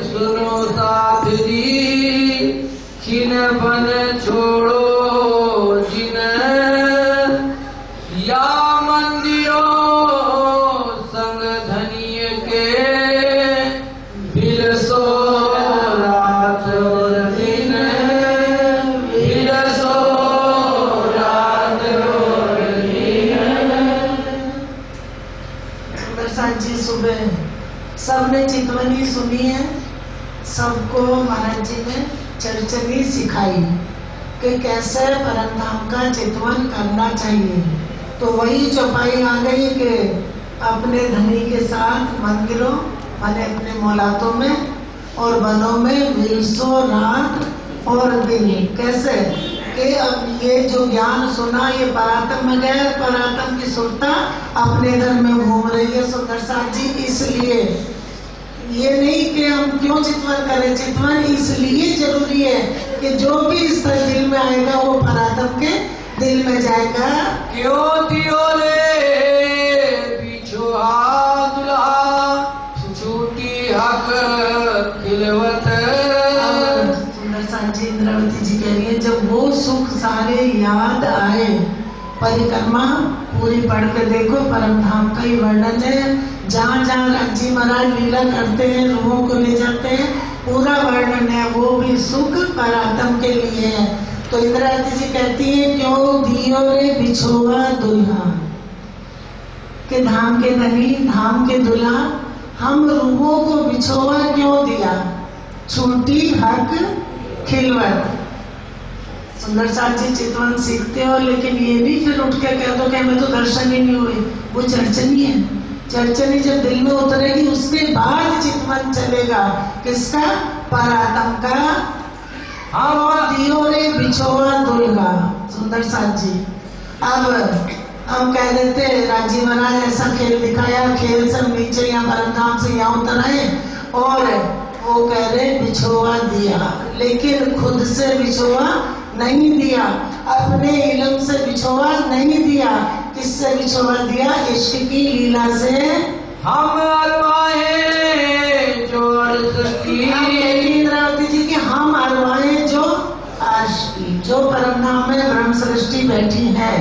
सुनो साथ जी, खिन बन छोड़ो जिन, या मंदिरों संग धनिय के, बिलसो रात और दिन, बिलसो रात और दिन। प्रसाद जी सुबह सबने चितवनी सुनी है, सबको महाराज जी ने चरचनी सिखाई कि कैसे परमधाम का चितवन करना चाहिए। तो वही चौपाई आ गई कि अपने धनी के साथ मंदिरों माने अपने मौलातों में और वनों में विलसो रात और दिन। कैसे कि अब ये जो ज्ञान सुना ये परातम में गए, परातम की सुरता अपने घर में घूम रही है सुंदर साथ जी। इसलिए ये नहीं कि हम क्यों चितवन करें, चितवन इसलिए जरूरी है कि जो भी इस तरह दिल में आएगा वो परातम के दिल में जाएगा। क्यों दियो ले पीछो दुल्हा, छूटी हक खिलवत। सुंदर साथ जी इंद्रावती जी कह रही है जब वो सुख सारे याद आए, परिक्रमा पूरी पढ़ कर देखो, परमधाम का ही वर्णन है। जहाँ जहाँ राजी महाराज लीला करते हैं, रूहों को ले जाते हैं, पूरा वर्णन है। वो भी सुख परातम के लिए है। तो इंद्रावती जी कहती है क्यों दियो रे बिछोआ दुल्हा, के धाम के धनी धाम के दुल्हा, हम रूहों को बिछोआ क्यों दिया, छूटी हक खिलवत। सुंदर साथ जी चितवन सीखते हो, लेकिन ये भी फिर उठ के कह दो कि हमें तो दर्शन ही नहीं हुए। वो चर्चनी है, चर्चनी जब दिल में उतरेगी उसके बाद चितवन चलेगा। किसका? परातम का। और दियो रे बिछोआ दुल्हा। सुंदर साथ जी अब हम कह देते राजी महाराज ऐसा खेल दिखाया, खेल सब नीचे यहाँ परमधाम से यहाँ उतर आए और वो कह रहे बिछोआ दिया, लेकिन खुद से बिछोआ नहीं दिया, अपने इल्म से बिछोआ नहीं दिया। किससे बिछोआ दिया? इश्क की लीला से। हम अरवाए जो अर्श की, इंद्रावती जी की हम अरवाए जो अर्श की, जो परमधाम में ब्रह्म सृष्टि बैठी है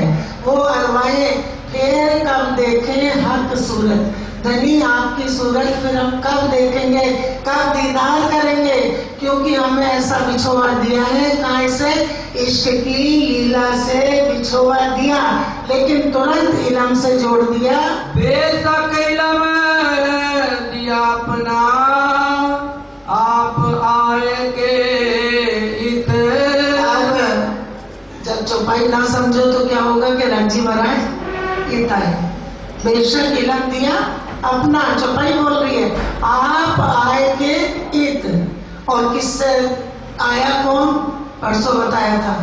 वो अरवाए। फिर कब देखें हक सूरत, धनी आपकी सूरत फिर हम कब देखेंगे, कब दीदार करेंगे? क्योंकि हमें ऐसा बिछोआ दिया है। कहाँ से? इश्क की लीला से बिछोआ दिया, लेकिन तुरंत इलम से जोड़ दिया। बेशक इलम दिया अपना, आप आए के इत। जब चौपाई ना समझो तो क्या होगा कि राजी महाराज इत आए। बेशक इलम दिया अपना, चौपाई बोल रही है आप आए के इत। और किससे आया? कौन? परसों बताया था,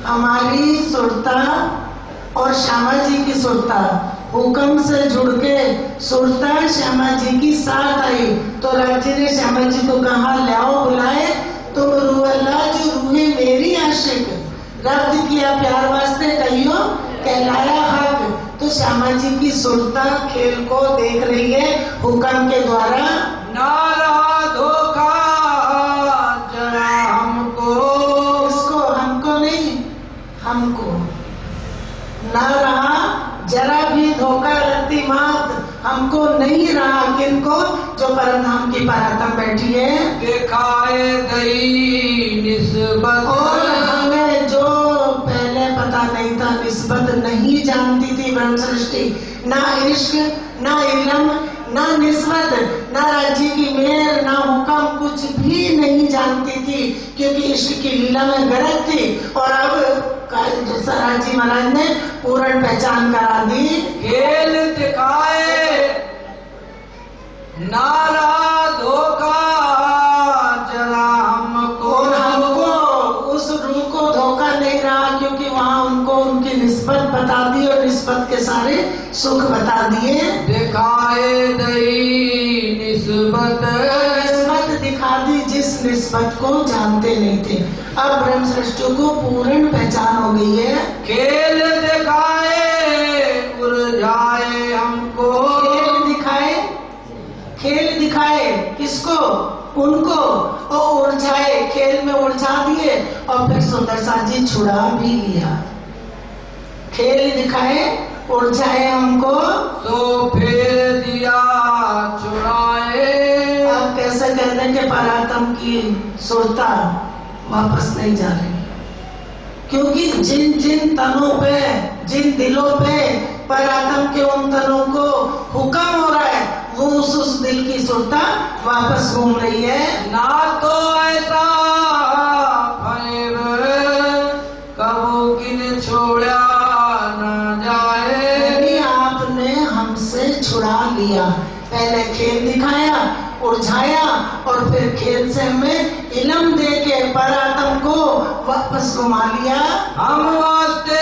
हमारी सुरता और श्यामा जी की सुरता हुक्म से जुड़ के सुरता श्यामा जी की साथ आई। तो राज्य ने श्यामा जी को कहा लाओ बुलाए तुम रूह अल्लाह जो रूहे मेरी आशिक, रब्द किया प्यार वास्ते कहियो कहलाया हक। तो श्यामा जी की सुरता खेल को देख रही है हुक्म के द्वारा। ना रहा धोखा जरा हमको, इसको हमको नहीं, हमको ना रहा जरा भी धोखा रखती मात, हमको नहीं रहा। किनको? जो परमधाम की परातम बैठी है। दिखाए गई निस्बत, और हमें जो पहले पता नहीं था, निस्बत नहीं जानती थी ब्रह्म सृष्टि, ना इश्क ना इल्म ना निस्बत ना राज्य की मेहर ना हुक्म, कुछ भी नहीं जानती थी क्योंकि इश्क की लीला में गरज थी। और अब जैसा राजी महाराज ने पूर्ण पहचान करा दी। खेल दिखाए ना रहा धोखा जरा हमको, और हमको उस रूह को धोखा नहीं रहा क्योंकि वहाँ उनको उनकी निस्बत बता दी और निस्बत के सारे सुख बता दिए। दिखाए दई निस्बत, निस्बत दिखा दी जिस निस्बत को जानते नहीं थे। अब ब्रह्म सृष्टि को पूर्ण पहचान हो गई है। खेल दिखाए उलझाए हमको, खेल दिखाए, खेल दिखाए किसको? उनको और उलझाए, खेल में उलझा दिए और फिर सुंदरसा जी छुड़ा भी लिया। खेल दिखाए, उलझाए हमको, तो फेर दिया चुराए। अब कैसे कह दें कि पराक्रम की सुरता वापस नहीं जा रही, क्योंकि जिन जिन तनों पे, जिन दिलों पे पराक्रम के उन तनों को हुक्म हो रहा है, वो उस दिल की सुरता वापस घूम रही है। ना तो ऐसा फरेब कबू किन छोड़ा न जाए। यदि आपने हमसे छुड़ा लिया, पहले खेल दिखाया, उलझाया और फिर खेल से हमें इल्म दे के पराक्रम को वापस घुमा लिया। हम वास्ते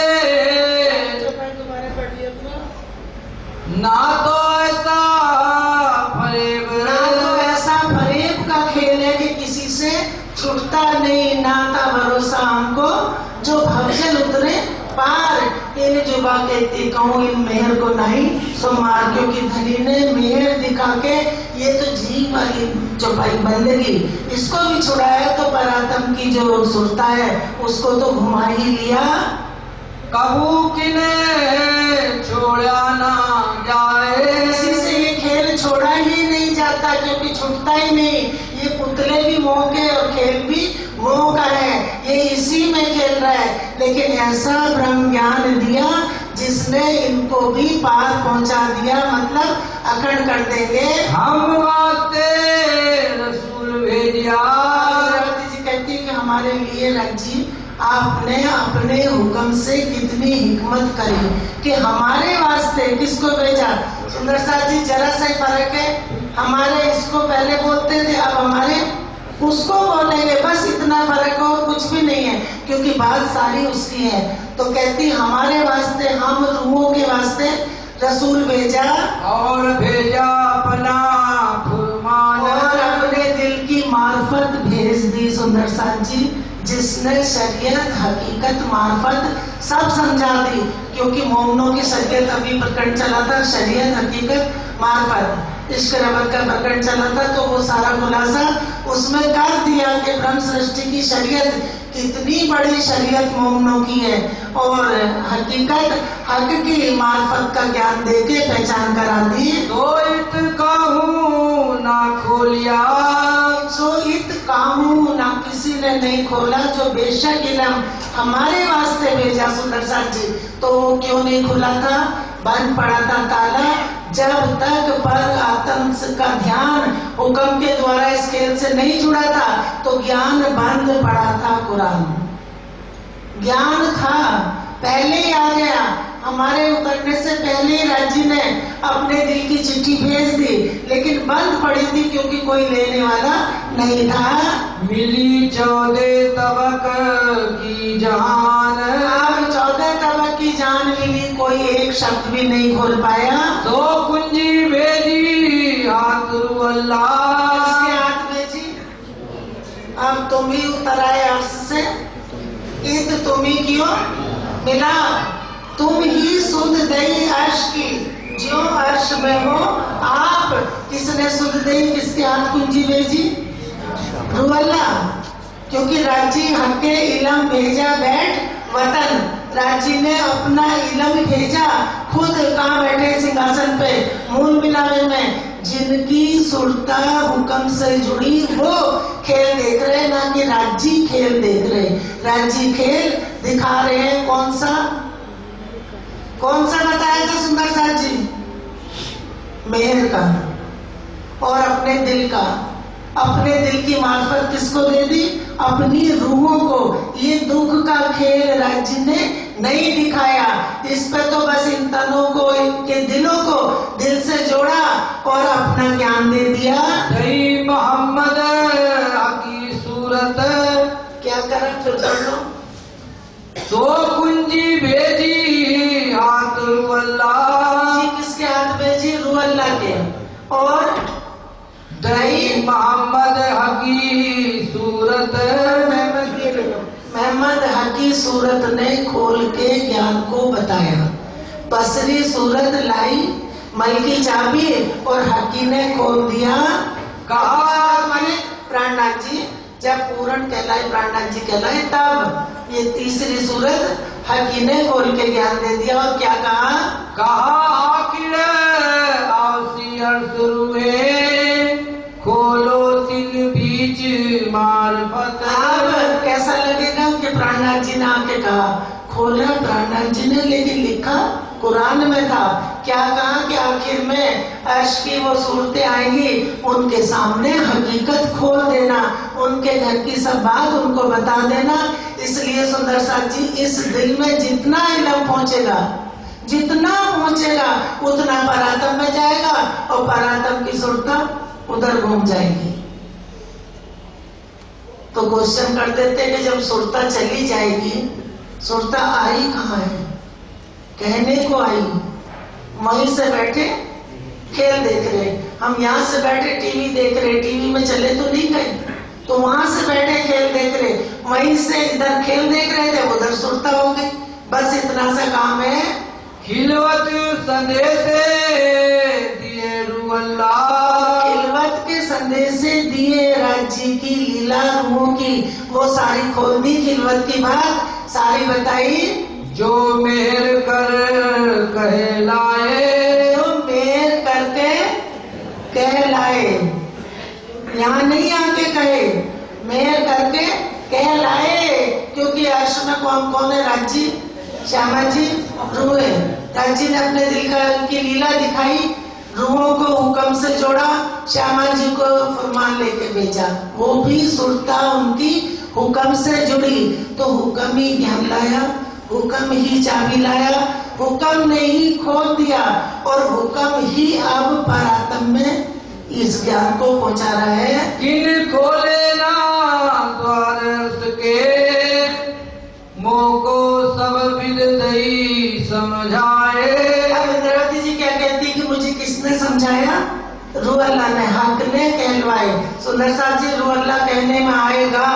ना तो ऐसा फरेब, ना तो ऐसा फरेब का खेल है कि किसी से छूटता नहीं, नाता भरोसा हमको जो भवजल उतरे पार। इन जुबा कहती कहूँ इन मेहर को नहीं सुमार, क्योंकि धनी ने मेहर दिखा के ये तो जी वाली चौपाई बंदगी, इसको भी छुड़ाया तो पराक्रम की जो सुरता है उसको तो घुमा ही लिया। कबू किने छोड़ा ना जाए। किसी से ये खेल छोड़ा ही नहीं जाता, क्योंकि छूटता ही नहीं। ये पुतले भी मोह के और खेल भी मोह का है, ये इसी में खेल रहा है। लेकिन ऐसा ब्रह्म ज्ञान दिया जिसने इनको भी पार पहुंचा दिया, मतलब अकड़ कर देंगे। हम वास्ते रसूल भेजिया। पार्वती जी कहती है कि हमारे लिए रज्जी आपने अपने हुक्म से कितनी हिकमत करी कि हमारे वास्ते किसको भेजा। सुंदरसा जी जरा सा ही फर्क है, हमारे इसको पहले बोलते थे, अब हमारे उसको बोलेंगे, बस इतना फर्क है और कुछ भी नहीं है, क्योंकि बात सारी उसकी है। तो कहती हमारे वास्ते, हम रूहों के वास्ते रसूल भेजा और भेजा अपना फुरमान, और अपने दिल की मार्फत भेज दी। सुंदरसा जी जिसने शरीयत हकीकत मार्फत सब समझा दी, क्योंकि मोमनों की शरीयत अभी प्रकरण चला था, शरीयत हकीकत मार्फत इश्क रबत का प्रकरण चला था, तो वो सारा खुलासा उसमें कर दिया कि ब्रह्म सृष्टि की शरीयत कितनी बड़ी शरीयत मोमनों की है, और हकीकत हक की मार्फत का ज्ञान देके पहचान करा दी। तो इत कहूँ ना खोलिया, सो इत काहू ना किसी ने नहीं खोला, जो बेशक इल्म हमारे वास्ते भेजा सुंदरसा जी, तो वो क्यों नहीं खुला था, बंद पड़ा था ताला। जब तक पर आत्म का ध्यान हुक्म के द्वारा इस खेल से नहीं जुड़ा था, तो ज्ञान बंद पड़ा था। कुरान ज्ञान था, पहले ही आ गया, हमारे उतरने से पहले ही राज्य ने अपने दिल की चिट्ठी भेज दी, लेकिन बंद पड़ी थी क्योंकि कोई लेने वाला नहीं था। मिली 14 तबक की जान, अब 14 तबक की जान मिली, कोई एक शब्द भी नहीं खोल पाया। तो कुंजी भेजी हाथ अल्लाह, किसके हाथ में जी? अब तुम ही उतर आए अर्श से, ईद तुम ही क्यों मिला, तुम ही सुध दई अर्श की, जो अर्श में हो आप। किसने सुध दई, किसके हाथ कुंजी भेजी? रुअल्ला, क्योंकि राजी हके इलम भेजा बैठ वतन, राजी ने अपना इलम भेजा खुद, कहाँ बैठे सिंहासन पे मूल मिलावे में। जिनकी सुरता हुक्म से जुड़ी वो खेल देख रहे, ना कि राजी खेल देख रहे। राजी खेल दिखा रहे हैं, कौन सा बताया था सुंदरसा जी? मेहर का और अपने दिल का। अपने दिल की मार्फत किसको दे दी? अपनी रूहों को। ये दुख का खेल राज्य ने नहीं दिखाया, इस पे तो बस इन तनों को, इनके दिलों को दिल से जोड़ा और अपना ज्ञान दे दिया। दई मोहम्मद की सूरत, क्या करा फिर पढ़ लो। तो कुंजी भेजी हाथ अल्लाह, किसके हाथ भेजी? रुअल्ला के। और दई मोहम्मद की सूरत, मोहम्मद हकी सूरत ने खोल के ज्ञान को बताया। बसरी सूरत लाई मल की चाबी और हकी ने खोल दिया। कहा माने प्राणनाथ जी जब पूर्ण कहलाए, प्राणनाथ जी कहलाए, तब ये तीसरी सूरत हकी ने खोल के ज्ञान दे दिया। और क्या कहा? आखिर आवसी अर्थ रुए खोलो तिल बीच मार्फत। अब कैसा लगेगा कि प्राणनाथ जी ने आके कहा, खोला प्राणनाथ जी ने, लेकिन लिखा कुरान में था। क्या कहा कि आखिर में अर्श की वो सूरतें आएंगी, उनके सामने हकीकत खोल देना, उनके घर की सब बात उनको बता देना। इसलिए सुंदर साथ जी इस दिल में जितना इल्म पहुंचेगा, जितना पहुंचेगा उतना परातम में जाएगा, और परातम की सूरत उधर घूम जाएगी। तो क्वेश्चन कर देते कि जब सुरता चली जाएगी, सुरता आई कहाँ है? कहने को आई, वहीं से बैठे खेल देख रहे, हम यहाँ से बैठे टीवी देख रहे, टीवी में चले तो नहीं गए, तो वहां से बैठे खेल देख रहे, वहीं से इधर खेल देख रहे थे, उधर सुरता हो गई। बस इतना सा काम है। खिलवत संदेश दिए रुअल्ला, खिलवत के संदेश दिए राज्य की लीला रूहों की, वो सारी खोल दी, खिलवत की बात सारी बताई। जो मेहर कर कहलाए, जो मेहर करके कहलाए, यहाँ नहीं आके कहे, मेहर करके कहलाए। क्योंकि अर्श में कौन कौन है? राज्य, श्यामा जी, रूहे। राज्य ने अपने दिल का की लीला दिखाई, रूहों को हुक्म से जोड़ा, श्यामा जी को फरमान लेके भेजा, वो भी सुरता उनकी हुक्म से जुड़ी। तो हुक्म ही ज्ञान लाया, हुक्म ही चाबी लाया, हुक्म ने ही खोल दिया, और हुक्म ही अब परातम में इस ज्ञान को पहुंचा रहा है। किन खोले ना द्वार के मोको सब विद दई समझाए। अब इंद्रावती जी क्या कहती कि मुझे किसने समझाया? रूह अल्लाह ने, हक ने कहलवाए। सुंदर साथ जी, रूह अल्लाह कहने में आएगा,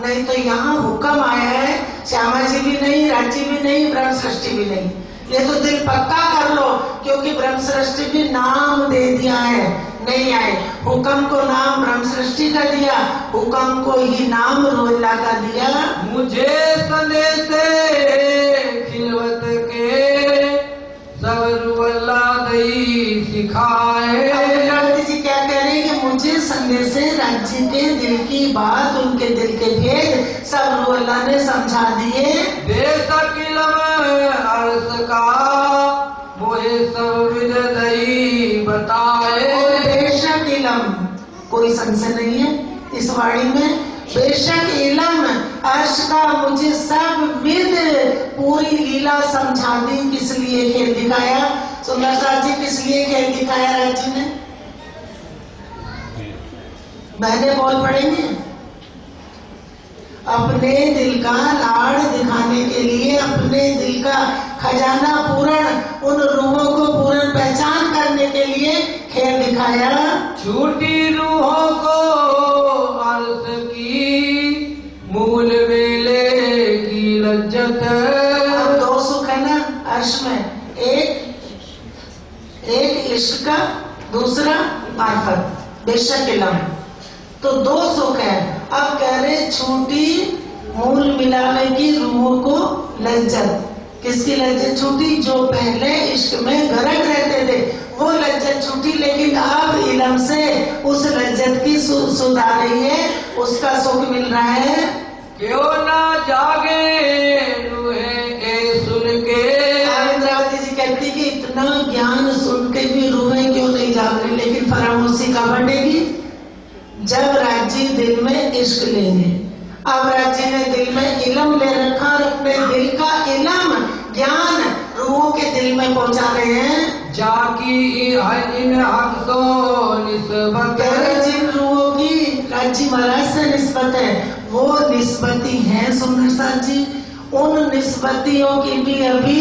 नहीं तो यहाँ हुक्म आया है। श्यामा जी भी नहीं, राज्य भी नहीं, ब्रह्म सृष्टि भी नहीं। ये तो दिल पक्का कर लो, क्योंकि ब्रह्म सृष्टि भी नाम दे दिया है, नहीं आए। हुक्म को नाम ब्रह्म सृष्टि का दिया, हुक्म को ही नाम रूह अल्लाह का दिया। मुझे संदेश खिलवत के सब रूह अल्लाह दई सिखाए। अब जी क्या कह रहे हैं कि मुझे संदेश राज्य के दिल की बात, उनके दिल के भेद सब रूह अल्लाह ने समझा दिए। बेशक इल्म अर्श का मोहे सब विद दई बताए। और बेशक इल्म, कोई संशय नहीं है इस वाणी में, बेशक इल्म अर्श का मुझे सब विद पूरी लीला समझा दी। किस लिए खेल दिखाया? सुंदर साथ जी, किस लिए खेल दिखाया राज्य ने? बहने बोल पड़ेंगे। अपने दिल का लाड़ दिखाने के लिए, अपने दिल का खजाना पूर्ण, उन रूहों को पूर्ण पहचान करने के लिए खेल दिखाया। छूटी रूहों को अर्श की मूल वेले की लज्जत। अब दो सुख है ना अर्श में, एक इश्क का, दूसरा मार्फत, बेशक इल्म, तो दो सुख है। अब कह रहे छूटी मूल मिलावे की रूहों को लज्जत। किसकी लज्जत छूटी? जो पहले इश्क में गरक रहते थे, वो लज्जत छूटी, लेकिन अब इल्म से उस लज्जत की सुध आ रही है, उसका सुख मिल रहा है। क्यों ना जागे रूहें सुन के। इंद्रावती जी कहती कि इतना ज्ञान सुन के भी रूहें क्यों नहीं जाग रही? लेकिन फरामोशी कब बढ़ेगी? जब राज्य दिल में इश्क लेंगे। अब राज्य ने दिल में इल्म ले रखा, और अपने दिल का इल्म ज्ञान रूहों के दिल में पहुंचा रहे हैं। जाकी इन हक तो निस्बत, जिन रूहों की राज्य महाराज से निस्बत है, वो निस्बती है सुंदर साथ जी। उन निस्बतियों की भी अभी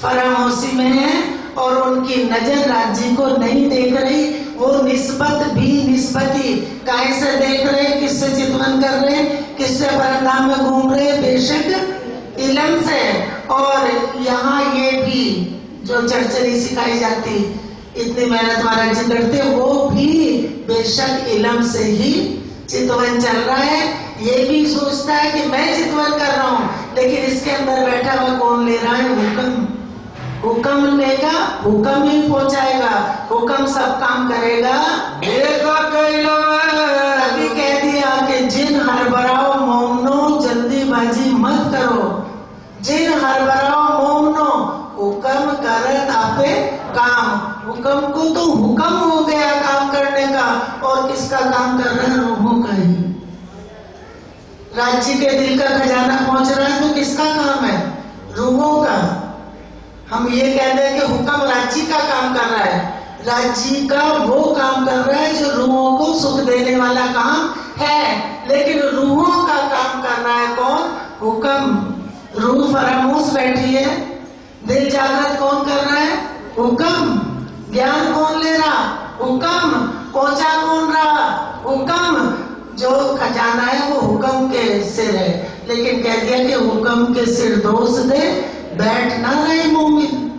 फरामोशी में है, और उनकी नजर राज्य को नहीं देख रही। वो निस्बत भी निस्बती काहे से देख रहे, किससे चितवन कर रहे, किससे परमधाम में घूम रहे? बेशक इल्म से। और यहाँ ये भी जो चरचरी सिखाई जाती इतनी मेहनत महाराज जी करते, वो भी बेशक इलम से ही चितवन चल रहा है। ये भी सोचता है कि मैं चितवन कर रहा हूँ, लेकिन इसके अंदर बैठा हुआ कौन ले रहा है? हुक्म। हुक्म लेगा, हुक्म ही पहुंचाएगा, हुक्म सब काम करेगा। अभी कह दिया कि जिन हरबराओ मोमनो जल्दीबाजी मत करो, जिन हरबराओ मोमनो हुक्म करत आपे काम। हुक्म को तो हुक्म हो गया काम करने का, और किसका काम कर रहा है? रूहों का ही। राज्य के दिल का खजाना पहुंच रहा है तो किसका काम है? रूहों का। हम ये कह दें कि हुक्म राज्य का काम कर रहा है, राज्य का वो काम कर रहा है जो रूहों को सुख देने वाला काम है, लेकिन रूहों का काम कर रहा है कौन? हुक्म। रूह फरामोश बैठी है, दिल जागृत कौन कर रहा है? हुक्म। ज्ञान कौन ले रहा? हुक्म। पहुंचा कौन रहा? हुक्म। जो खजाना है वो हुक्म के सिर है, लेकिन कह दिया कि हुक्म के सिर दोष दे बैठ ना रहे मोमिन।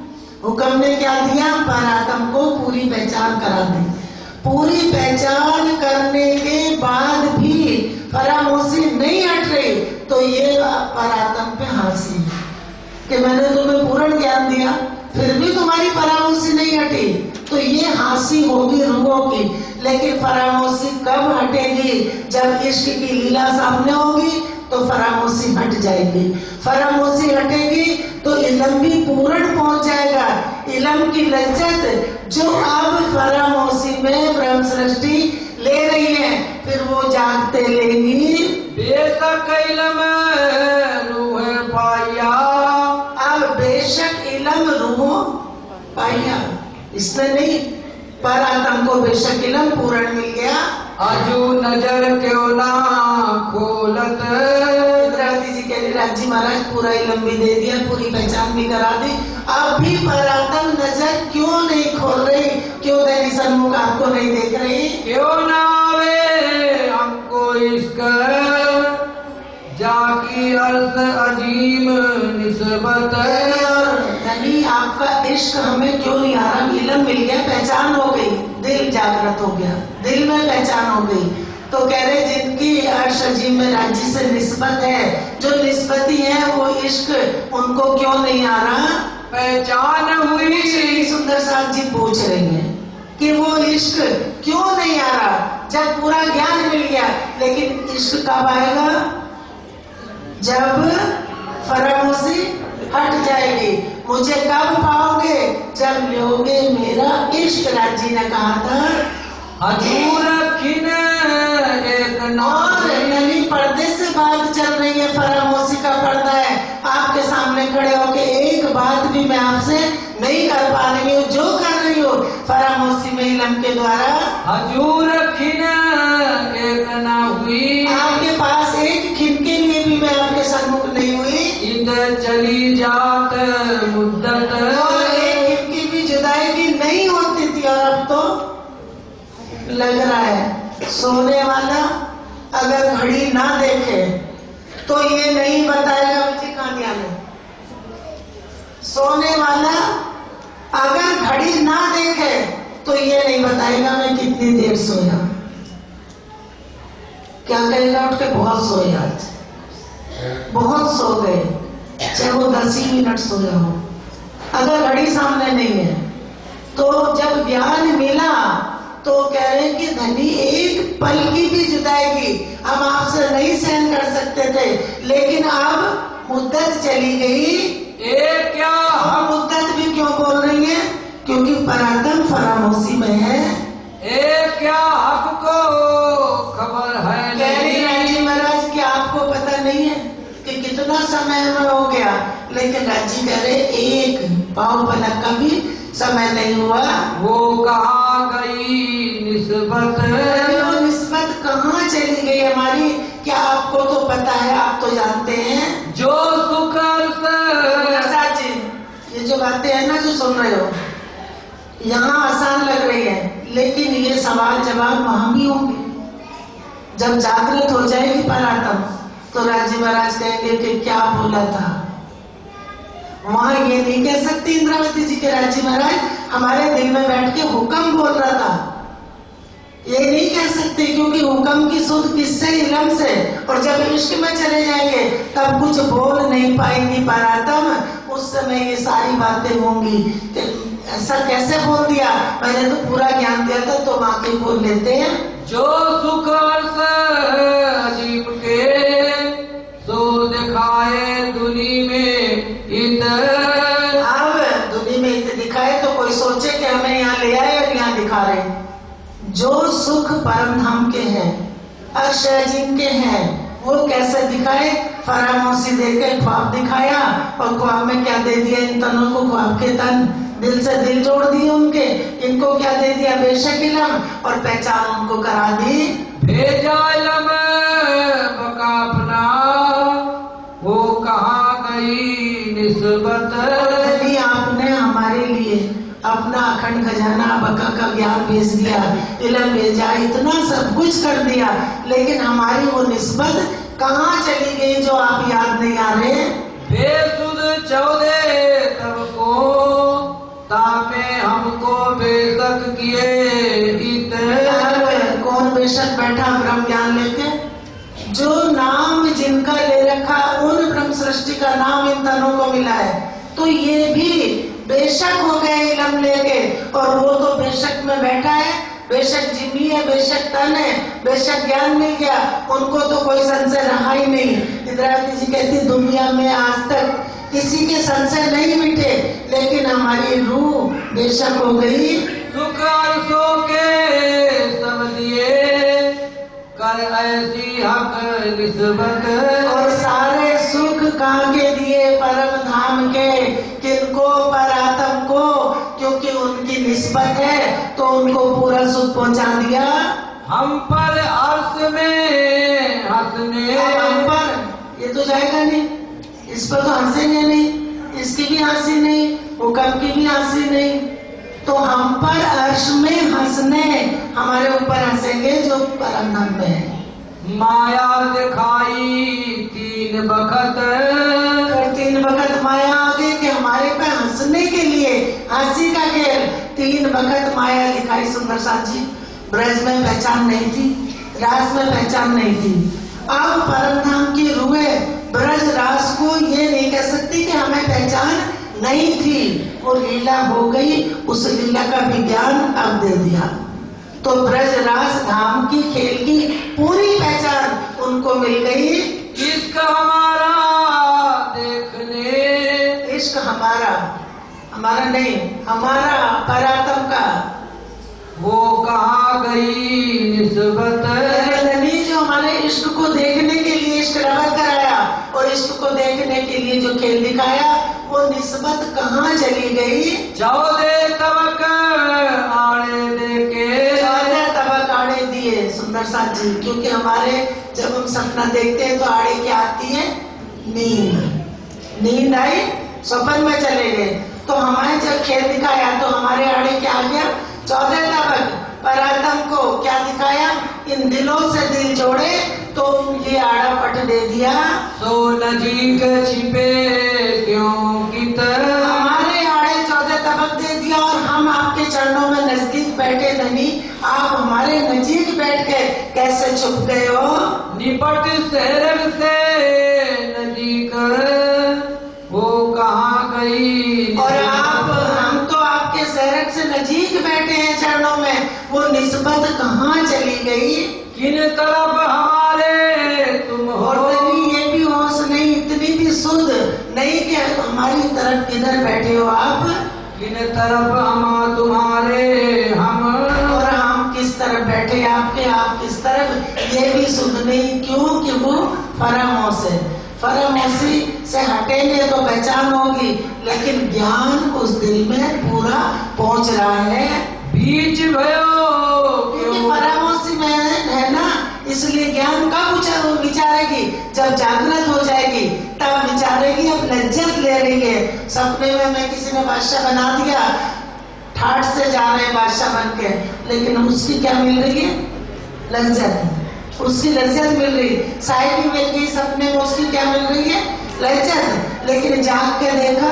हुक्म ने क्या दिया? परात्म को पूरी पहचान करा दी। पूरी पहचान करने के बाद भी फरामोशी नहीं हट रही, तो ये परात्म पे हासिल कि मैंने तुम्हें पूर्ण ज्ञान दिया, फिर भी तुम्हारी फरामोशी नहीं हटी, तो ये हांसी होगी रूहों की। लेकिन फरामोशी कब हटेगी? जब इश्क की लीला सामने होगी तो फरामोशी हट जाएगी। फरामोशी हटेगी तो इलम भी पूर्ण पहुंच जाएगा। इलम की लज्जत जो अब फरामोशी में ब्रह्म सृष्टि ले रही है, फिर वो जागते लेंगी। बेशक इलम रूह पाया, अब बेशक इलम रूह पाया, इसने नहीं, पर आत्म को बेशक इलम पूर्ण मिल गया। आजू नजर क्यों ना खोलत। इंद्रावती जी कह रही राजी महाराज पूरा इलम भी दे दिया, पूरी पहचान भी करा दी, अब भी परातम नजर क्यों नहीं खोल रही? क्यों देनी सन्मुख आपको नहीं देख रही? क्यों ना आवे हमको इसका जाकी अर्थ अजीम निस्बत। नहीं, आपका इश्क हमें क्यों नहीं आ रहा? इलम मिल गया, पहचान हो गई, दिल जागृत हो गया, दिल में पहचान हो गई। तो कह रहे जिनकी अर्श अजीम में राज्य से निस्बत है, जो निस्बती है वो इश्क उनको क्यों नहीं आ रहा? पहचान हुई। श्री सुंदर साहब जी पूछ रही हैं कि वो इश्क क्यों नहीं आ रहा? जब पूरा ज्ञान मिल गया, लेकिन इश्क कब आएगा? जब फरामोशी हट जाएगी। मुझे कब पाओगे? जब लोगे मेरा इश्क। राजी ने कहा था हजूर खिन एक और नली पर्दे से बात चल रही है, फरामोशी का पर्दा है, आपके सामने खड़े होके एक बात भी मैं आपसे नहीं कर पा रही हूँ। जो कर रही हो फरामोशी में इलम के द्वारा। हजूर खिन एक ना हुई, आपके पास एक खिन के लिए भी मैं आपके सन्मुख नहीं हुई। इधर चली जात मुद्दत, और एक खिन की भी जुदाई भी नहीं होती थी, और अब तो लग रहा है सोने वाला अगर घड़ी ना देखे तो ये नहीं बताएगा मुझे कहाँ ध्यान है। सोने वाला अगर घड़ी ना देखे तो ये नहीं बताएगा मैं कितनी देर सोया। क्या कहेगा? उठ के बहुत सोए, आज बहुत सो गए, चाहे वो 10 ही मिनट सोया हो। अगर घड़ी सामने नहीं है तो जब ज्ञान मिला तो कह रहे कि धनी एक पल की भी जुदाई हम आपसे नहीं सहन कर सकते थे, लेकिन अब मुद्दत चली गई। एक क्या हम मुद्दत भी क्यों बोल रही है? क्योंकि परातम फरामोशी में है। एक क्या हक को खबर है कह रही राजी महाराज कि आपको पता नहीं है कि कितना समय में हो गया, लेकिन राजी कह रहे एक पाव पलक का भी समय नहीं हुआ। वो कहाँ गई निस्बत, वो निस्बत कहाँ चली गई हमारी? क्या आपको तो पता है, आप तो जानते हैं। जो सुख जी ये जो बातें हैं ना जो सुन रहे हो, यहाँ आसान लग रही है, लेकिन ये सवाल जवाब वहां भी होंगे। जब जागृत हो जाएगी परातम तो राजी महाराज कहेंगे कि क्या बोला था। वहां ये नहीं कह सकती इंद्रावती जी के राजी महाराज हमारे दिल में बैठ के हुक्म बोल रहा था। ये नहीं कह सकते क्योंकि हुक्म की सुध किससे? इल्म से। और जब इश्क में चले जाएंगे तब कुछ बोल नहीं पाएंगी परातम, उस समय ये सारी बातें होंगी कि ऐसा कैसे बोल दिया, मैंने तो पूरा ज्ञान दिया था, तो आंखें खोल लेते हैं। जो सुख अर्थ अजीब के सो दिखाए दुनी में इत। अब दुनी में इत दिखाए तो कोई सोचे कि हमें यहाँ ले आए और यहाँ दिखा रहे। जो सुख परम धाम के हैं, अर्श अजीम के हैं, वो कैसे दिखाए? फरामोशी देकर ख्वाब दिखाया, और ख्वाब में क्या दे दिया इन तनों को? ख्वाब के तन, दिल से दिल जोड़ दिए उनके। इनको क्या दे दिया? बेशक इल्म, और पहचान उनको करा दी। भेजा इल्म बका अपना, वो कहाँ गई निस्बत। यदि आपने हमारे लिए अपना अखंड खजाना बका का ज्ञान भेज दिया, इल्म भेजा, इतना सब कुछ कर दिया, लेकिन हमारी वो निस्बत कहाँ चली गई जो आप याद नहीं आ रहे? बेसुध चौदे तब को तापे हमको बेशक किए इत। कौन बेशक बैठा ब्रह्म ज्ञान लेके? जो नाम जिनका ले रखा उन ब्रह्म सृष्टि का नाम इन तनों को मिला है, तो ये भी बेशक हो गए इल्म लेके, और वो तो बेशक में बैठा है, बेशक जिम्मी है, बेशक तन है, बेशक ज्ञान मिल गया, उनको तो कोई संशय रहा ही नहीं। इंद्रावती जी कहती दुनिया में आज तक किसी के संशय नहीं मिटे, लेकिन हमारी रूह बेशक हो गई। सुख अर्शों के सब दिए कर ऐसी हक निस्बत। और सारे सुख कहाँ के दिए? परम धाम के। किनको? परात्म को, क्योंकि उनकी निस्बत है तो उनको पूरा सुख पहुंचा दिया। हम पर अर्श में हंसने। हम पर ये तो जाएगा नहीं, इस पर तो हंसेंगे नहीं, इसकी भी हंसी नहीं, हुक्म की भी हंसी नहीं, तो हम पर अर्श में हंसने, हमारे ऊपर हंसेंगे जो परम धाम में है। माया दिखाई तीन बखत। और तीन बखत माया आ गई कि हमारे पे हंसने के लिए, हंसी का खेल। तीन बखत माया दिखाई। सुंदर साथ जी, ब्रज में पहचान नहीं थी, रास में पहचान नहीं थी। अब परम धाम की रूहे ब्रज रास को ये नहीं कह सकती कि हमें पहचान नहीं थी, वो लीला हो गई, उस लीला का भी ज्ञान अब दे दिया। तो ब्रज रास धाम की खेल की पूरी पहचान उनको मिल गई। इश्क हमारा देखने। इश्क हमारा, हमारा नहीं, हमारा परात्म का। वो कहाँ गई निस्बत। नहीं, जो हमारे इश्क को देखने के लिए इश्क रगत कराया और इश्क को देखने के लिए जो खेल दिखाया, वो निस्बत कहाँ चली गई? चौदह तबक आड़े देके। 14 तबक आड़े दिए सुंदर साथ जी, क्योंकि हमारे जब हम सपना देखते हैं तो आड़े क्या आती है? नींद। नींद आई, स्वप्न में चले गए, तो हमारे जब खेल दिखाया तो हमारे आड़े क्या आ गया? 14 तबक। परात्म को क्या दिखाया? इन दिलों से दिल जोड़े तो ये आड़ा पट दे दिया। सो नजीक छिपे क्यों की तरह। हमारे आड़े 14 तबक दे दिया और हम आपके चरणों में नजदीक बैठे नहीं, आप हमारे नजीक बैठ के कैसे छुप गए हो? निपट शहर से नजीक वो कहाँ गई। और आप, हम तो आपके शहर से नजीक बैठे हैं चरणों में, वो निस्बत कहाँ चली गई? किन तरफ हमारे तुम हो। और ये भी होश नहीं, इतनी भी सुध नहीं कि हमारी तरफ किधर बैठे हो आप। किन तरफ हम तुम्हारे हम। और हम किस तरफ बैठे आपके, आप किस तरफ, ये भी सुध नहीं। क्यों? कि वो फरामोश है। फरामोशी से हटेंगे तो पहचान होगी, लेकिन ज्ञान उस दिल में पूरा पहुंच रहा है। बीच भयो क्योंकि फरामोशी में है ना, इसलिए ज्ञान कब विचारेगी? जब जागृत हो जाएगी तब विचारेगी। अब लज्जत ले रही है। सपने में मैं किसी ने बादशाह बना दिया, ठाठ से जा रहे हैं बादशाह बन के, लेकिन उसकी क्या मिल रही है? लज्जत। उसकी लज्जत मिल रही। साइड मिल गई सपने में, उसकी क्या मिल रही है? लज्जत। लेकिन जाग के देखा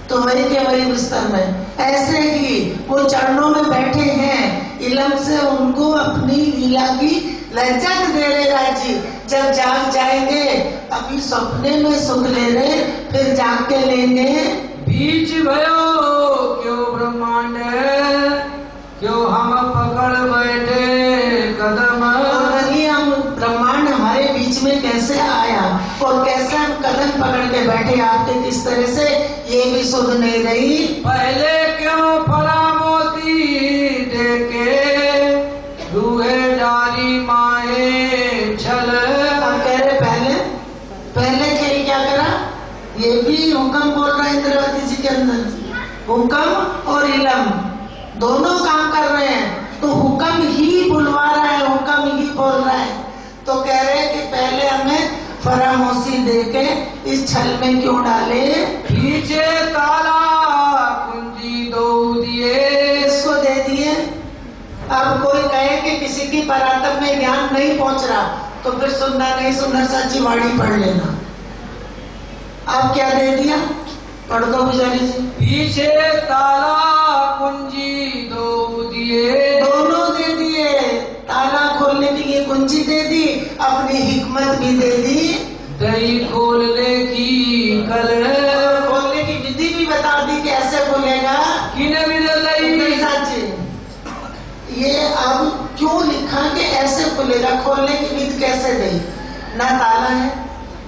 तो वही के वही बिस्तर में ऐसे ही वो चरणों में बैठे हैं, इलम से उनको अपनी लीला की लज्जत दे रहे राजी। जब जाग जाएंगे, अभी सपने में सुख ले रहे, फिर जाग के लेंगे। बीच भयो क्यों ब्रह्मांड, क्यों हम पकड़ बैठे कदम। और ये हम ब्रह्मांड हमारे बीच में कैसे आया और कैसे हम कदम पकड़ के बैठे आपके किस तरह से, ये भी सुध नहीं रही। पहले क्यों फला मोती देके, रूहे डाली माए छल। हम कह रहे पहले खेल क्या करा, ये भी हुक्म बोल रहा है इंद्रावती जी के अंदर। हुक्म और इलम दोनों काम कर रहे हैं, तो हुक्म ही बुलवा रहा है, हुक्म ही बोल रहा है। तो कह रहे हैं कि पहले हमें फरामोशी देके इस छल में क्यों डाले। पीछे ताला कुंजी दो दिए, इसको दे दिए। अब कोई कहे कि किसी की परातप में ज्ञान नहीं पहुंच रहा, तो फिर सुनना नहीं सुनना, सच्ची वाणी पढ़ लेना। अब क्या दे दिया, पढ़ दो पुजारी जी। पीछे ताला कुंजी दो दिए, दोनों दे दिए। ताला खोलने की ये कुंजी दे दी, अपनी हिकमत भी दे दी। दही खोलने की कल, खोलने की विधि भी बता दी कि ऐसे खोलेगा। किन विध दही। सच ये अब क्यों लिखा कि ऐसे खुलेगा, खोलने की विधि कैसे दी। ना ताला है,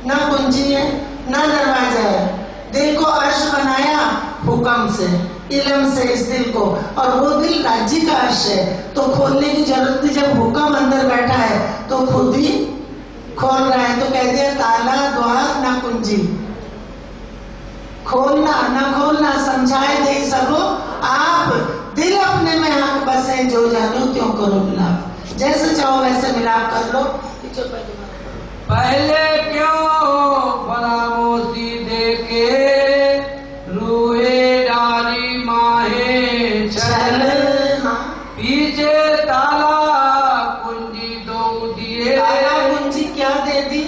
ना कुंजी है, ना दरवाजा है। दिल को अर्श बनाया हुक्म से, इलम से इस दिल को, और वो दिल राज्य का अर्श है, तो खोलने की जरूरत नहीं। जब हुक्म अंदर बैठा है तो खुद ही खोल रहा है। तो कह दिया ताला द्वार ना कुंजी, खोलना ना खोलना समझाए दे सबो आप। दिल अपने में हक बसे, जो जानो त्यों करो मिलाप। जैसे चाहो वैसे मिलाप कर लो। पहले क्यों फरामोशी देके, रूहे डाली माहे छल। पीछे ताला कुंजी दो दिए। ताला कुंजी क्या दे दी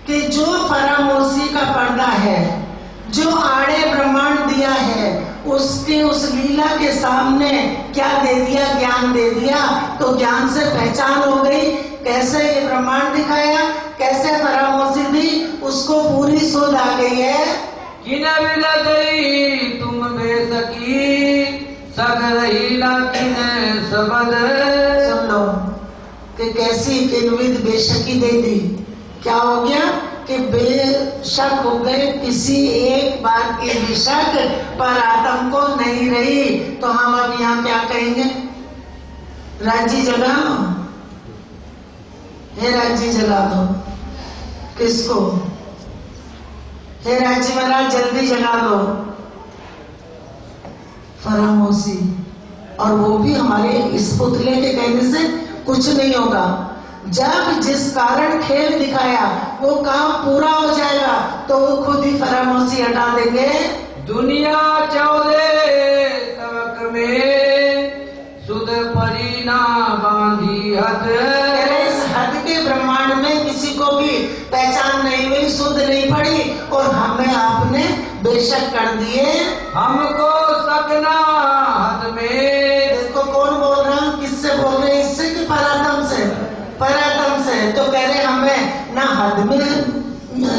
कि जो फरामोशी का पर्दा है, जो आड़े ब्रह्मांड दिया है, उसके उस लीला के सामने क्या दे दिया, ज्ञान दे दिया। तो ज्ञान से पहचान हो गई, कैसे ये ब्रह्मांड दिखाया, कैसे फरामोशी दी, उसको पूरी सोच आ गई है। किन विध दई तुम बेसकी, सग रही ना किन सबद। सुन लो कि कैसी किनविद बेशकी दे दी। क्या हो गया कि बेशक हो गए, किसी एक बात की भी शक पर आत्म को नहीं रही। तो हम अब यहाँ क्या कहेंगे, राज्य जगा लो, हे राज्य जगा दो। किसको, हे राज्य महाराज जल्दी जगा दो फरामोशी। और वो भी हमारे इस पुतले के कहने से कुछ नहीं होगा। जब जिस कारण खेल दिखाया वो काम पूरा हो जाएगा, तो वो खुद ही फरामोशी हटा देंगे। दुनिया 14 तवक में, सुध परी ना बांधी हद। इस हद के ब्रह्मांड में किसी को भी पहचान नहीं हुई, सुध नहीं पड़ी, और हमें आपने बेशक कर दिए। हमको सकना हद में। देखो कौन बोल रहा है, किससे बोल रहे हैं, इससे कि परातम से, परातम से। तो कह रहे हमें ना हद में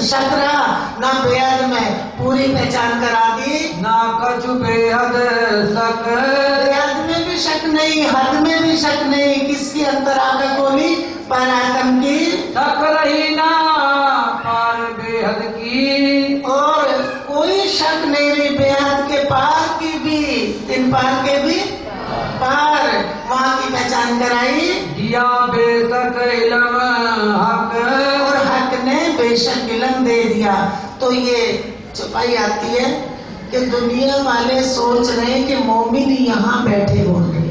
शक रहा, ना बेहद में, पूरी पहचान करा दी। ना कछु बेहद शक, बेहद में भी शक नहीं, हद में भी शक नहीं। किसकी अंतरात्मा खोली, परातम की। शक रही ना पार बेहद की, और कोई शक नहीं रही बेहद के पार की भी, 3 पार के भी पार, वहाँ की पहचान कराई। दिया बेशक इलम हक, और हक ने बेशक इलम दे दिया। तो ये छुपाई आती है कि दुनिया वाले सोच रहे कि मोमिन यहाँ बैठे बोल रहे,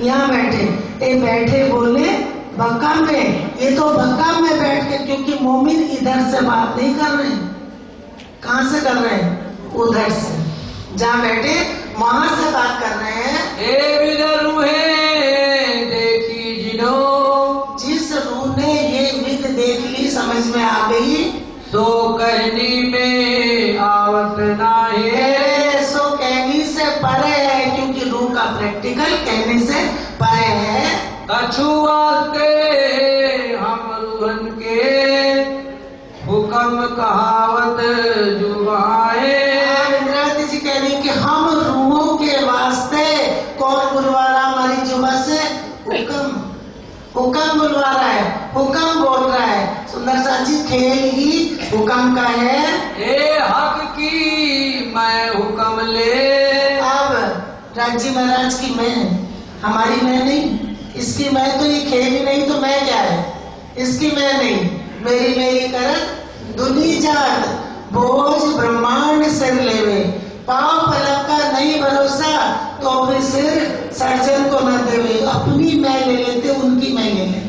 यहाँ बैठे, ये बैठे बोले बक्का में। ये तो बक्का में बैठ के, क्योंकि मोमिन इधर से बात नहीं कर रहे। कहाँ से कर रहे हैं, उधर से, जहाँ बैठे वहां से बात कर रहे हैं। ए विध रूहे देखी जिनो, जिस रूह ने ये विध देख ली, समझ में आ गई, सो कहनी में आवत नाहे। सो कहनी परे है। कछु वास्ते हम रूहन के हुक्म कहावत जुबाए। इंद्रावती जी कह रही कि हम रूहों के वास्ते कौन बुलवा रहा हमारी जुबा से? हुक्म। हुक्म बुलवा रहा है, हुक्म बोल रहा है। सुंदर सा जी खेल ही हुक्म का है। ए हक की मैं हुक्म ले। अब राजी महाराज की मैं, हमारी मैं नहीं। इसकी मैं तो ये खेल ही नहीं तो मैं क्या है? इसकी मैं नहीं, मेरी मेरी करत दुनी जात, बोझ ब्रह्मांड सिर लेवे। पाँव पलक का नहीं भरोसा तो फिर सिर सर्जन को न देवे। अपनी मैं ले लेते, उनकी मैं ले ले,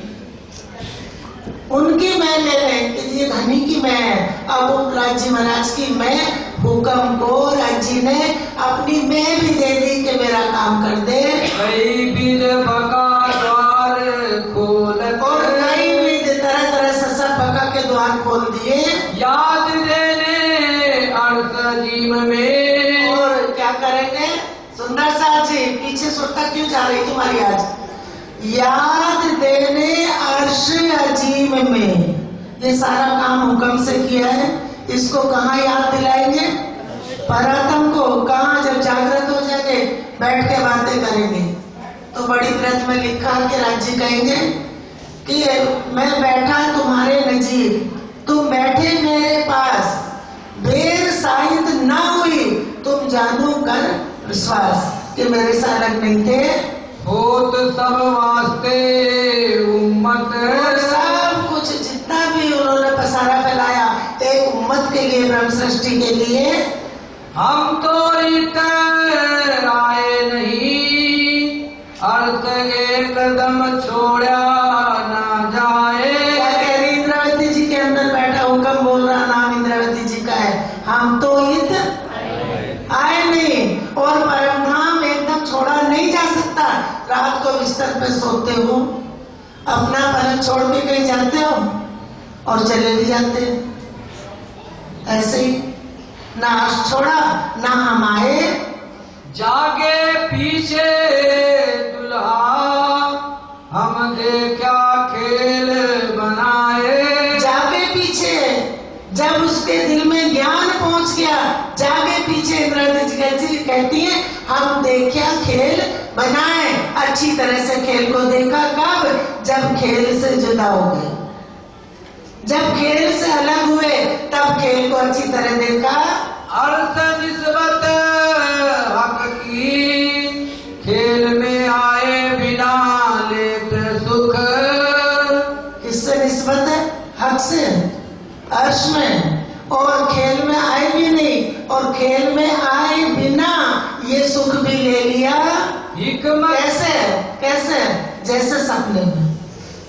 उनकी मैं ले ले कि ये धनी की मैं है। अब राजी महाराज की मैं हुक्म को राजी ने अपनी मैं भी दे दी कि मेरा काम कर दे। कई विध बका द्वार खोल, और कई विध तरह तरह से सब बका के द्वार खोल दिए। याद देने अर्थ जीव में। और क्या करेंगे? सुंदर सा जी पीछे सुरता क्यों जा रही तुम्हारी आज? याद देने अर्श अजीम में। ये सारा काम हुक्म से किया है। इसको कहाँ याद दिलाएंगे? परातम को। कहाँ? जब जागृत हो जाएंगे बैठ के बातें करेंगे। तो बड़ी ग्रंथ में लिखा कि राज्य कहेंगे कि मैं बैठा तुम्हारे नजीर, तुम बैठे मेरे पास, देर साहित ना हुई तुम जानो कर विश्वास कि मेरे से अलग नहीं थे। होत सब वास्ते उम्मत, और सब कुछ जितना भी उन्होंने पसारा फैलाया एक उम्मत के लिए, ब्रह्म सृष्टि के लिए। हम तो इतर आए नहीं, अर्थ एक कदम छोड़ा ना जाए। क्या कह रही? इंद्रावती जी के अंदर बैठा हुक्म बोल रहा नाम इंद्रावती जी का है। हम तो इत आए नहीं, और परम धाम एकदम छोड़ा नहीं जा सकता। रात को बिस्तर पे सोते हो, अपना पलक छोड़ के कहीं जाते हो और चले भी जाते हैं। ऐसे ही ना अर्श छोड़ा ना हम आए। जागे पीछे दुल्हा हम देखा खेल बनाए। जागे पीछे, जब उसके दिल में ज्ञान पहुंच गया, जागे पीछे इंद्रावती जी कहती है हम देखा खेल बनाए। अच्छी तरह से खेल को देखा। कब? जब खेल से जुदा हो गए, जब खेल से अलग हुए तब खेल को अच्छी तरह देखा। अर्थ निस्बत हक की, खेल में आए बिना लेते सुख। किससे निस्बत है? हक से, अर्श में। और खेल में आए भी नहीं, और खेल में आए बिना ये सुख भी ले लिया। हिकमत कैसे? कैसे? जैसे सपने में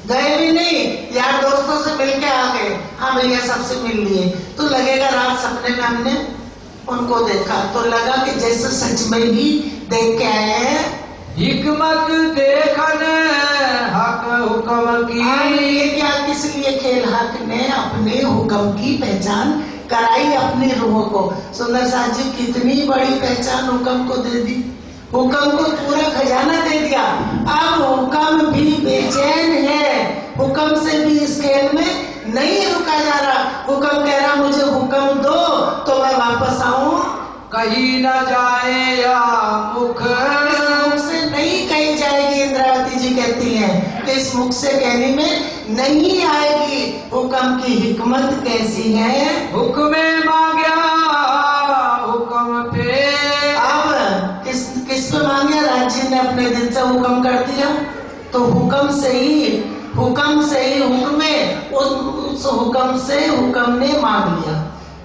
गए भी नहीं, यार दोस्तों से मिल के आ गए, हाँ भैया सबसे मिल लिए, तो लगेगा रात सपने में हमने उनको देखा, तो लगा कि जैसे सच में ही देख के आए हैं। हिकमत देखन हक हुक्म की। ये क्या? किस लिए खेल? हक ने अपने हुक्म की पहचान कराई अपनी रूहों को। सुंदर साथ जी कितनी बड़ी पहचान हुक्म को दे दी। हुक्म को पूरा खजाना दे दिया। अब हुक्म भी बेचैन है, हुक्म से भी इस खेल में नहीं रुका जा रहा। हुक्म कह रहा मुझे हुक्म दो तो मैं वापस आऊं। कहीं न जाए या मुख, इस मुख से नहीं कही जाएगी। इंद्रावती जी कहती हैं कि इस मुख से कहने में नहीं आएगी। हुक्म की हिकमत कैसी है? हुक्मे मांगया हुक्म पे। अब किस पे मांगे? राज्य ने अपने दिल से हुक्म कर दिया, तो हुक्म से ही हुक्मे, उस हुक्म से हुक्म ने मांग लिया।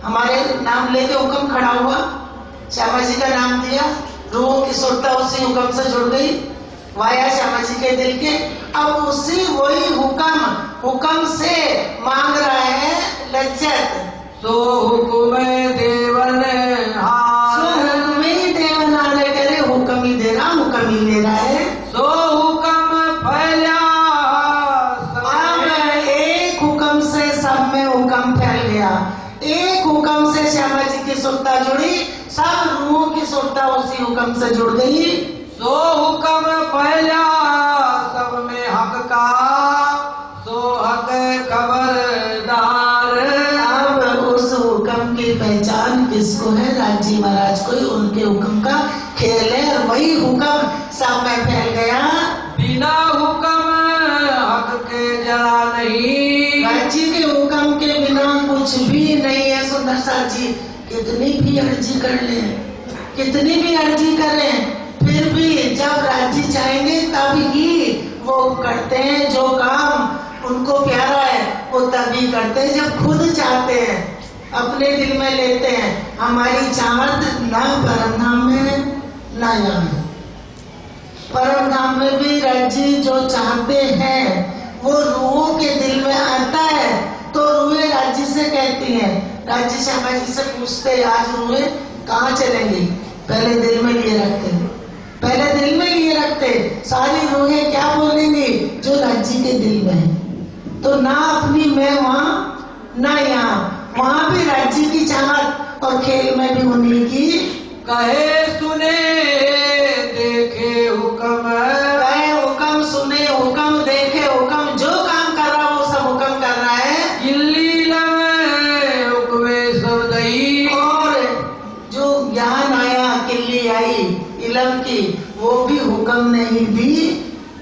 हमारे नाम लेके हुक्म खड़ा हुआ, श्यामा जी का नाम दिया, रूह की सुरता उसी हुक्म से जुड़ गई वाया श्यामा जी के दिल के। अब उसी वही हुक्म से मांग रहा है लज्जत। सो हुक्म देवन देवन आने करे, हुक्म ही दे रहा, हुक्म ही ले रहा है। सो हुक्म फैला। अब एक हुक्म से सब में हुक्म फैल गया। एक हुक्म से श्यामा जी की सुरता जुड़ी, सब रूहों की सुरता उसी हुक्म से जुड़ गई। सो हुक्म पहला सब में हक का, सो हक खबरदार। अब उस हुक्म की पहचान किसको है? राजी महाराज को ही। उनके हुक्म का खेल है और वही हुक्म सब में फैल गया। बिना हुक्म हक के जरा नहीं, राजी के हुक्म के बिना कुछ भी नहीं है। सुंदर साथ जी कितनी भी अर्जी कर ले, कितनी भी अर्जी करें, फिर भी जब राजी चाहेंगे तब ही वो करते हैं। जो काम उनको प्यारा है वो तभी करते हैं जब खुद चाहते हैं, अपने दिल में लेते हैं। हमारी चाहत ना परम धाम में ना यहाँ। परम धाम में भी राजी जो चाहते हैं वो रूहों के दिल में आता है, तो रूहें राजी से कहती हैं। राजी श्यामा जी से पूछते आज रूहें कहाँ चलेंगी? पहले दिल में लिए रखते, पहले दिल में लिए रखते। सारी रूहें क्या बोलेंगी? जो राजी के दिल में है। तो ना अपनी मैं वहाँ ना यहाँ, वहाँ भी राज्य की चाहत और खेल में भी उन्हीं की। कहे सुने देखे हुक्म, कहे हुक्म सुने हुक्म देखे हुक्म, जो काम कर रहा है वो सब हुक्म कर रहा है। गिल्ली लमे हुक्मे सब दई, और जो ज्ञान आया, किल्ली आई इलम की, वो भी हुक्म ने ही दी।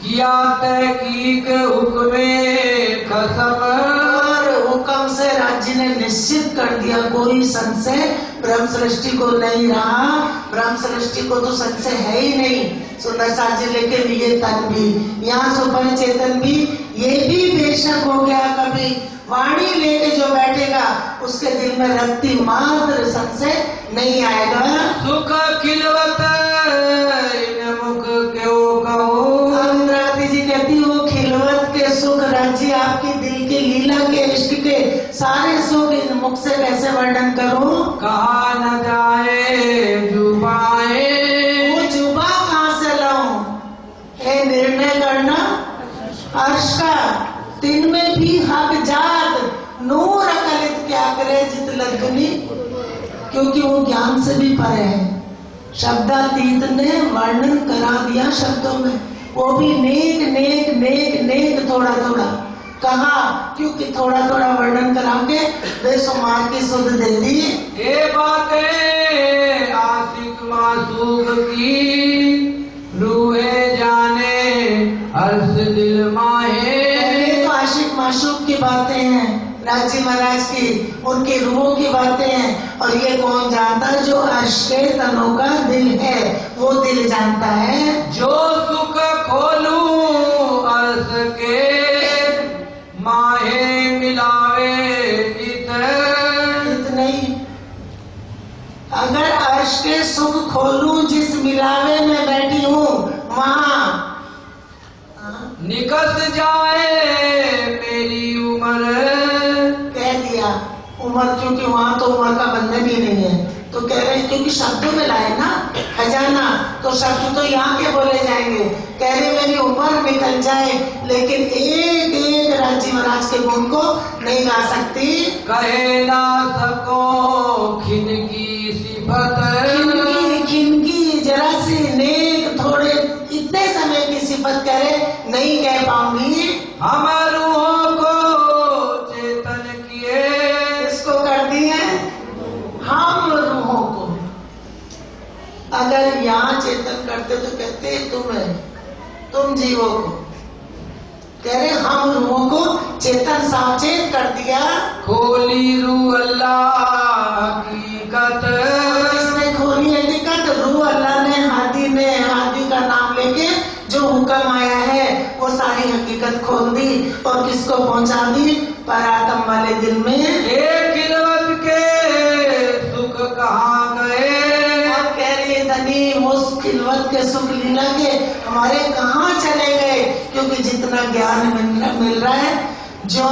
किया तहकीक हुक्मे खसम, और हुक्म से राज्य ने निश्चित कर दिया कोई संशय ब्रह्म सृष्टि को नहीं रहा। ब्रह्म सृष्टि को तो संशय है ही नहीं। सुंदर साथ जी, लेकिन ये तन भी, यहाँ सुपर चेतन भी, ये भी बेशक हो गया कभी वाणी लेके जो बैठेगा उसके दिल में रत्ती मात्र संशय नहीं आएगा। सुख खिलवत इन मुख क्यों कहो, इंद्रावती जी कहती वो खिलवत के सुख राज्य आपकी दिल की लीला के इश्क के सारे सुख इन मुख से कैसे वर्णन करूं? कहा न जाए जुबाए, वो जुबा कहाँ से लाऊं? ये निर्णय करना अर्श का, दिन में भी हक जात नूर अकलित क्या करे जित लगनी, क्योंकि वो ज्ञान से भी परे है। शब्दातीत ने वर्णन करा दिया शब्दों में, वो भी नेक नेक नेक नेक थोड़ा थोड़ा कहा, क्योंकि थोड़ा थोड़ा वर्णन करा के बेशुमार की सुध दे दी। ये बातें आशिक मासूक की, रूहे जाने अर्श दिल माहे। तो आशिक माशूक की बातें हैं राजी महाराज की, उनकी रूहों की बातें हैं। और ये कौन जानता है? जो अर्श के तनों का दिल है वो दिल जानता है। जो सुख खोलू अर्श के माहे मिलावे इत नहीं, अगर अर्श के सुख खोलूं जिस मिलावे में बैठी हूँ वहाँ निकस जाए मेरी उम्र। कह दिया उम्र, क्योंकि वहाँ तो उम्र का बंधन ही नहीं है। तो कह रहे हैं क्योंकि शब्दों में लाए ना खजाना, तो शब्द तो यहाँ के बोले जाएंगे। कह रहे मेरी उम्र निकल जाए लेकिन एक एक राजी महाराज के गुण को नहीं गा सकती। कहे ना सको खिनकी सिफत, खिनकी जरा सी नेक थोड़े इतने समय की सिफत करे नहीं कह पाऊंगी। हम रूहों को चेतन किए, इसको कर दिए हम रूहों को। अगर यहाँ चेतन करते तो कहते तुम जीवों को। कह रहे हम रूहों को चेतन सावचेत कर दिया। खोली रूह अल्लाह हकीकत, इसने खोली हकीकत, रूह अल्लाह ने हादी का नाम लेके जो हुक्म आया है वो सारी हकीकत खोल दी और किसको पहुंचा दी? परात्म वाले दिल में। एक खिलवत के सुख कहाँ गए, और कह रही है धनी उस खिलवत के सुख लीला के हमारे कहाँ चले गए? क्योंकि जितना ज्ञान मिल रहा है, जो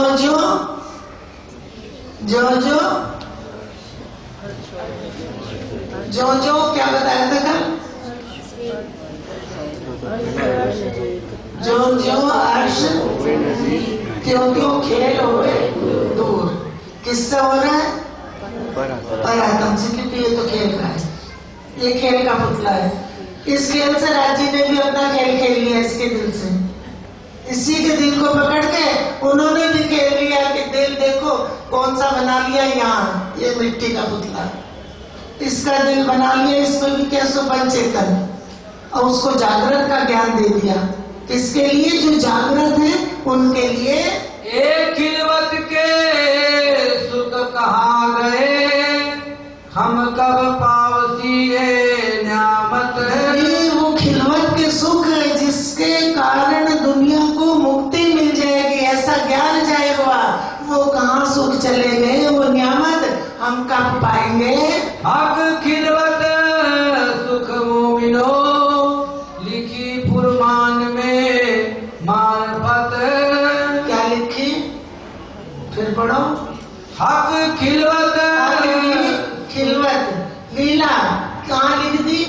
क्या बताया था कल? जो अर्श क्यों खेल हो दूर, किससे हो रहा है? परात्म से, क्योंकि ये तो खेल रहा है, ये खेल का पुतला है। इस खेल से राजी ने भी अपना खेल खेल लिया इसके दिल से। इसी के दिल को पकड़ के उन्होंने भी खेल लिया कि दिल देखो कौन सा बना लिया, यहाँ ये मिट्टी का पुतला, इसका दिल बना लिया, इसमें भी क्या सो पंचेतन, और उसको जागृत का ज्ञान दे दिया। किसके लिए? जो जागृत है उनके लिए। एक खिलवत के सुख कहाँ गए, हम कब पावसी ये न्यामत। ये वो खिलवत के सुख है जिसके कारण दुनिया को मुक्ति मिल जाएगी, ऐसा ज्ञान जाएगा। वो कहाँ सुख चले गए, वो न्यामत हम कब पाएंगे। हक खिलवत सुख मोमिनो, लिखी फुरमान में मार्फत। क्या लिखी? फिर पढ़ो। हक खिलवत, खिलवत लीला कहाँ लिख दी?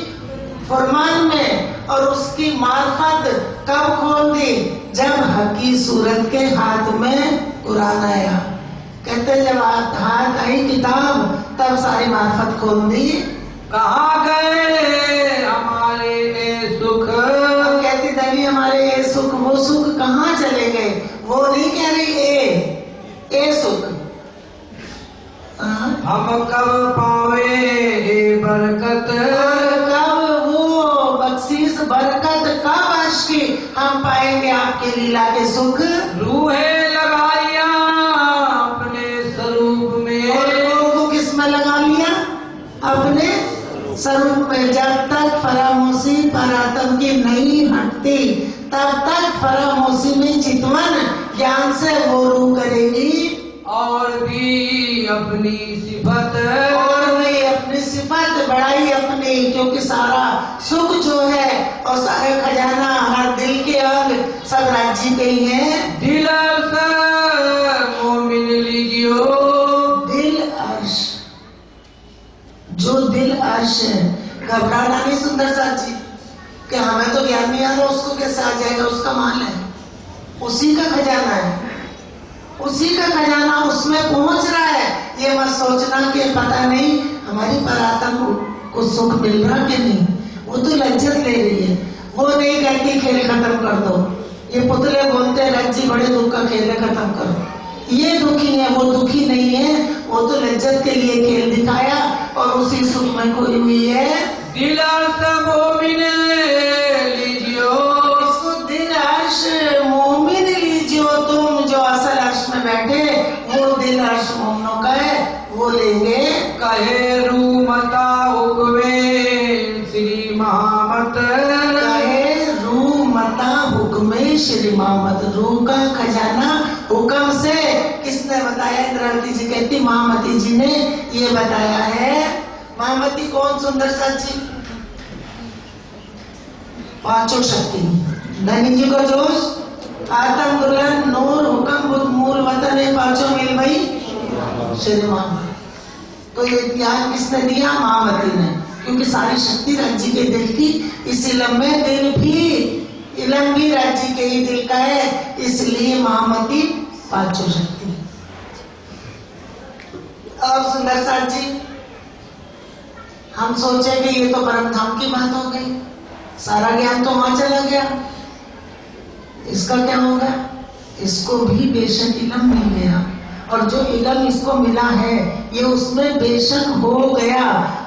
फरमान में। और उसकी मार्फत कब खोल दी? जब हकी सूरत के हाथ में कुरान आया। कहते जब हाथ आई किताब तब सारी मार्फत खोल दी। कहाँ गए हमारे ये सुख। अब कहती देवी हमारे ये सुख, वो सुख कहाँ चले गए? वो नहीं कह रही ए सुख। हम कब पावे ये बरकत, कब वो बख्शीश बरकत, कब अश्की हम पाएंगे आपके लीला के सुख। रूहें लगाइया अपने स्वरूप में। और रूह को किस में लगा लिया? अपने स्वरूप में। जब तक फरामोशी पर आत्म की नहीं हटती तब तक फरामोशी में चितवन ज्ञान से वो रूह करेगी। और भी अपनी सिफत, और भी अपनी सिफत बढ़ाई अपनी, क्योंकि सारा सुख जो है और सारे खजाना हर दिल के अंग सब राज्य के ही है। दिल से मोमिन लीजियो। दिल अर्श, जो दिल अर्श है, घबराना नहीं सुंदर साथ जी कि हमें तो ज्ञान नहीं आ रहा, उसको कैसे आ जाएगा? उसका माल है, उसी का खजाना है, उसी का खजाना उसमें पहुंच रहा है। ये मत सोचना कि पता नहीं हमारी परात्मा को सुख मिल रहा कि नहीं, वो तो लज्जत ले रही है। वो नहीं कहती खेल खत्म कर दो, ये पुतले बोलते रज्जी बड़े दुख का खेल है खत्म करो। ये दुखी है, वो दुखी नहीं है, वो तो लज्जत के लिए खेल दिखाया और उसी सुख में खोई हुई है। दिल से मोमिन लीजियो। इसको दिल अर्श मोमिन लीजियो, तुम जो असल अर्श में बैठे वो दिल अर्श मोमिनों का है, वो लेंगे। कहे रू मता हुक्मे श्री महामत, कहे रू मता हुक्मे श्री महामत। रूह का खजाना हुक्म से किसने बताया? इंद्रावती जी कहती महामती जी ने ये बताया है। महामती कौन? सुंदर साची, पांचों शक्ति, धनी जी को जोश, आत्म बुलंद नूर हुक्म बुद्ध मूल वतन है, पांचों मिल भाई श्री महामती। तो ये ज्ञान किसने दिया? महामती ने, क्योंकि सारी शक्ति राज्य के दिल की। इस इलम में दिल भी, इलम भी राज्य के ही दिल का है, इसलिए महामती पांचों शक्ति। अब सुंदर साथ जी हम सोचे कि ये तो परम धाम की बात हो गई, सारा ज्ञान तो वहां चला गया, इसका क्या होगा? इसको भी बेशक इलम मिल गया, और जो इलम इसको मिला है ये उसमें बेशक हो गया।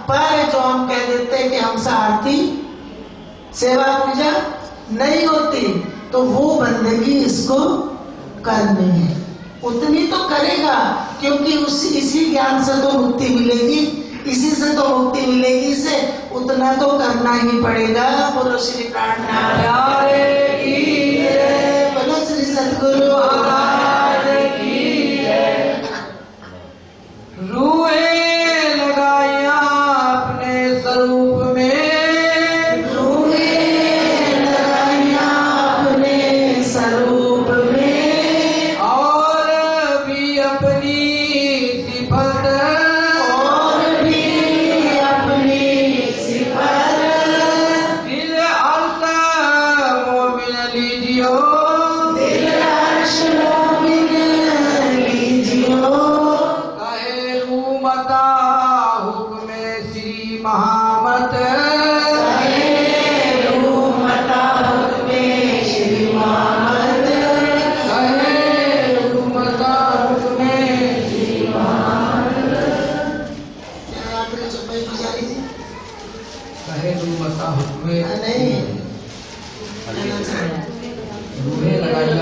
पर जो हम कह देते हैं कि हमसे आरती सेवा पूजा नहीं होती, तो वो बंदगी इसको करनी है, उतनी तो करेगा, क्योंकि इसी ज्ञान से तो मुक्ति मिलेगी, इसी से तो मुक्ति मिलेगी, से उतना तो करना ही पड़ेगा। बोलो श्री प्राणनाथ की जय, बोलो श्री सतगुरु महाराज की जय। रूहें लगाया अपने स्वरूप में, रूहें लगाया अपने स्वरूप में, और भी अपनी सिफत, और भी अपनी सिफत। दिल अर्श मोमिन लीजियो। दिल अर्श मोमिन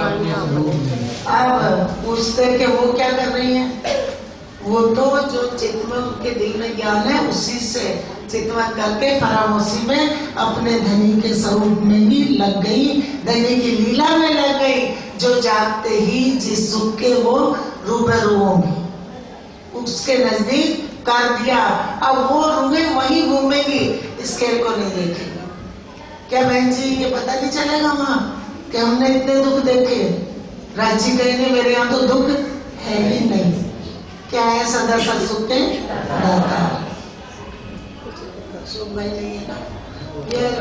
अब पूछते कि वो क्या कर रही है? वो तो जो चित्त में उनके दिल में ज्ञान है उसी से चितवन करके फरामोशी में अपने धनी के स्वरूप में ही लग गई, धनी की लीला में लग गई, जो जागते ही जिस सुख के वो रूबरू होंगी उसके नजदीक कर दिया। अब वो रूबे वही घूमेगी, इस खेल को नहीं देखेगी। क्या बहन जी ये पता नहीं चलेगा वहाँ कि हमने इतने दुख देखे? रांची गए नहीं, मेरे यहाँ तो दुख है ही नहीं। क्या है? सदा सुख के दाता। सुख भाई नहीं है ना ये